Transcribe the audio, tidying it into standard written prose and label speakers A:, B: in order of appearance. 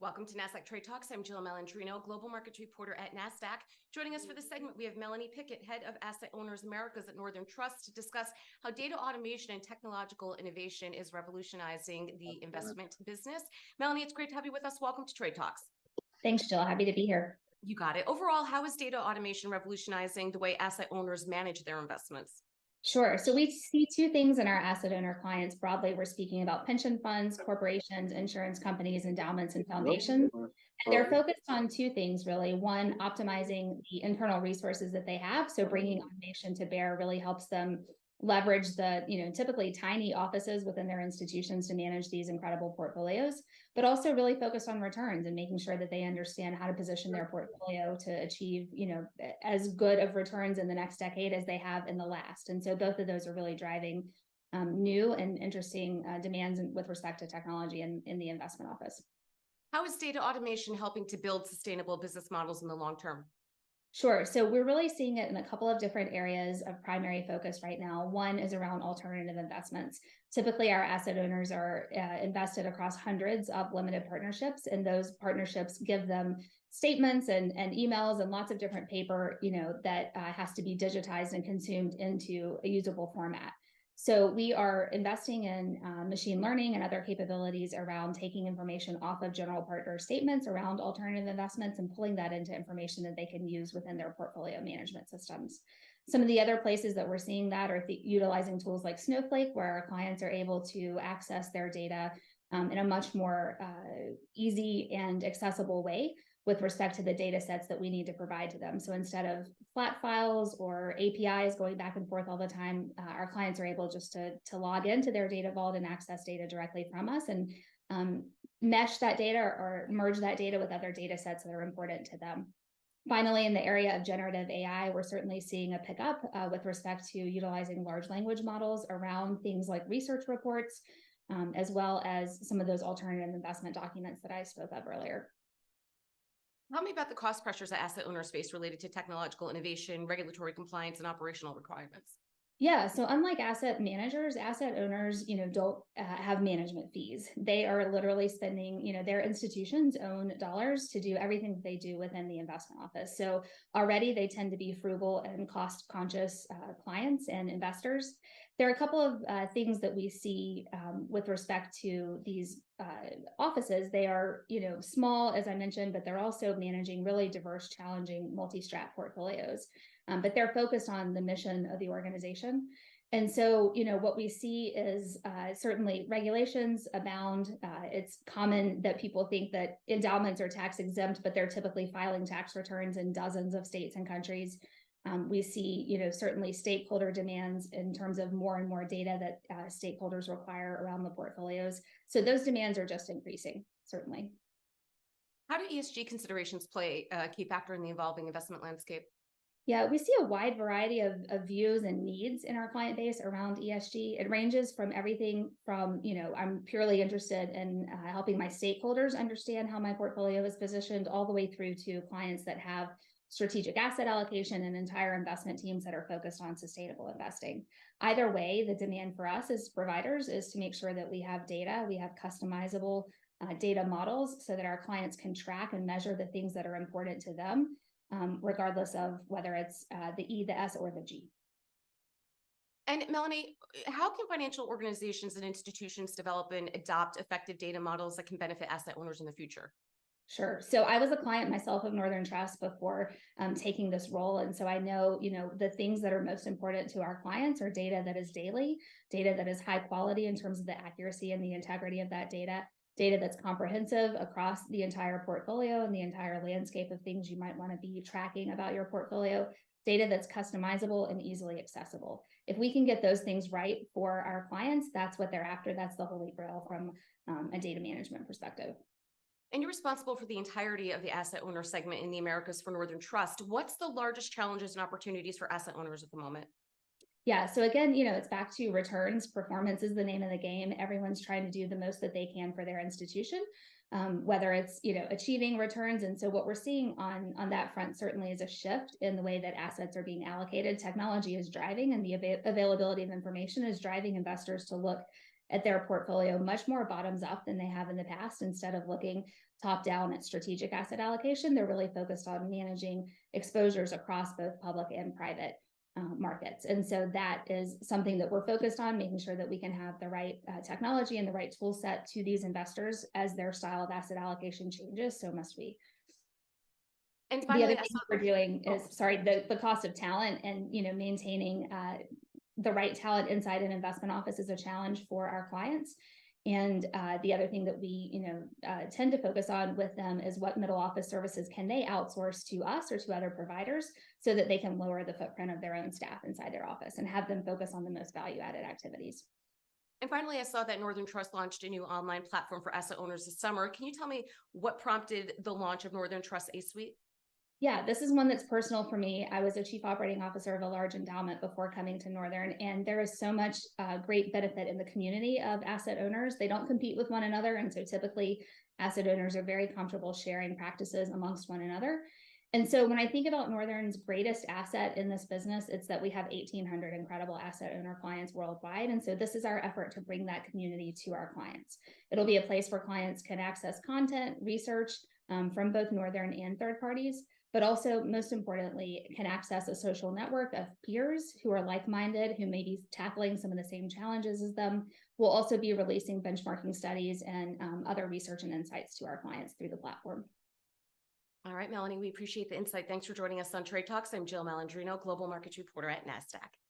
A: Welcome to Nasdaq TradeTalks. I'm Jill Malandrino, Global Markets Reporter at Nasdaq. Joining us for this segment, we have Melanie Pickett, Head of Asset Owners Americas at Northern Trust, to discuss how data automation and technological innovation is revolutionizing the investment business. Melanie, it's great to have you with us. Welcome to Trade Talks.
B: Thanks, Jill. Happy to be here.
A: You got it. Overall, how is data automation revolutionizing the way asset owners manage their investments?
B: Sure. So we see two things in our asset owner clients. Broadly, we're speaking about pension funds, corporations, insurance companies, endowments, and foundations. And they're focused on two things, really. One, optimizing the internal resources that they have. So bringing automation to bear really helps them leverage the, typically tiny offices within their institutions to manage these incredible portfolios, but also really focus on returns and making sure that they understand how to position their portfolio to achieve, as good of returns in the next decade as they have in the last. And so both of those are really driving new and interesting demands with respect to technology in the investment office.
A: How is data automation helping to build sustainable business models in the long term?
B: Sure. So we're really seeing it in a couple of different areas of primary focus right now. One is around alternative investments. Typically, our asset owners are invested across hundreds of limited partnerships, and those partnerships give them statements and emails and lots of different paper, that has to be digitized and consumed into a usable format. So we are investing in machine learning and other capabilities around taking information off of general partner statements around alternative investments and pulling that into information that they can use within their portfolio management systems. Some of the other places that we're seeing that are utilizing tools like Snowflake, where our clients are able to access their data in a much more easy and accessible way with respect to the data sets that we need to provide to them. So instead of flat files or APIs going back and forth all the time, our clients are able just to log into their data vault and access data directly from us and mesh that data or merge that data with other data sets that are important to them. Finally, in the area of generative AI, we're certainly seeing a pickup with respect to utilizing large language models around things like research reports, as well as some of those alternative investment documents that I spoke of earlier.
A: Tell me about the cost pressures that asset owners face related to technological innovation, regulatory compliance, and operational requirements.
B: Yeah, so unlike asset managers, asset owners, don't have management fees. They are literally spending, their institutions' own dollars to do everything that they do within the investment office. So already they tend to be frugal and cost-conscious clients and investors. There are a couple of things that we see with respect to these offices. They are, small, as I mentioned, but they're also managing really diverse, challenging, multi-strat portfolios. But they're focused on the mission of the organization. And so, what we see is certainly regulations abound. It's common that people think that endowments are tax exempt, but they're typically filing tax returns in dozens of states and countries. We see, certainly stakeholder demands in terms of more and more data that stakeholders require around the portfolios. So those demands are just increasing, certainly.
A: How do ESG considerations play a key factor in the evolving investment landscape?
B: Yeah, we see a wide variety of views and needs in our client base around ESG. It ranges from everything from, I'm purely interested in helping my stakeholders understand how my portfolio is positioned, all the way through to clients that have strategic asset allocation and entire investment teams that are focused on sustainable investing. Either way, the demand for us as providers is to make sure that we have data, we have customizable data models so that our clients can track and measure the things that are important to them, regardless of whether it's the E, the S, or the G.
A: And Melanie, how can financial organizations and institutions develop and adopt effective data models that can benefit asset owners in the future?
B: Sure. So I was a client myself of Northern Trust before taking this role. And so I know, the things that are most important to our clients are data that is daily, data that is high quality in terms of the accuracy and the integrity of that data, data that's comprehensive across the entire portfolio and the entire landscape of things you might want to be tracking about your portfolio, data that's customizable and easily accessible. If we can get those things right for our clients, that's what they're after. That's the holy grail from a data management perspective.
A: And you're responsible for the entirety of the asset owner segment in the Americas for Northern Trust. What's the largest challenges and opportunities for asset owners at the moment?
B: Yeah, so again, it's back to returns. Performance is the name of the game. Everyone's trying to do the most that they can for their institution, whether it's, achieving returns. And so what we're seeing on that front certainly is a shift in the way that assets are being allocated. Technology is driving, and the availability of information is driving investors to look at their portfolio much more bottoms up than they have in the past, instead of looking top-down at strategic asset allocation. They're really focused on managing exposures across both public and private markets. And so that is something that we're focused on, making sure that we can have the right technology and the right tool set to these investors as their style of asset allocation changes. So must we.
A: And finally,
B: the other thing we're doing is, the cost of talent and, maintaining the right talent inside an investment office is a challenge for our clients. And the other thing that we, tend to focus on with them is what middle office services can they outsource to us or to other providers so that they can lower the footprint of their own staff inside their office and have them focus on the most value-added activities.
A: And finally, I saw that Northern Trust launched a new online platform for asset owners this summer. Can you tell me what prompted the launch of Northern Trust A-Suite?
B: Yeah, this is one that's personal for me. I was a chief operating officer of a large endowment before coming to Northern, and there is so much great benefit in the community of asset owners. They don't compete with one another, and so typically asset owners are very comfortable sharing practices amongst one another. And so when I think about Northern's greatest asset in this business, it's that we have 1,800 incredible asset owner clients worldwide. And so this is our effort to bring that community to our clients. It'll be a place where clients can access content, research from both Northern and third parties, but also, most importantly, can access a social network of peers who are like-minded, who may be tackling some of the same challenges as them. We'll also be releasing benchmarking studies and other research and insights to our clients through the platform.
A: All right, Melanie, we appreciate the insight. Thanks for joining us on Trade Talks. I'm Jill Malandrino, Global Markets Reporter at Nasdaq.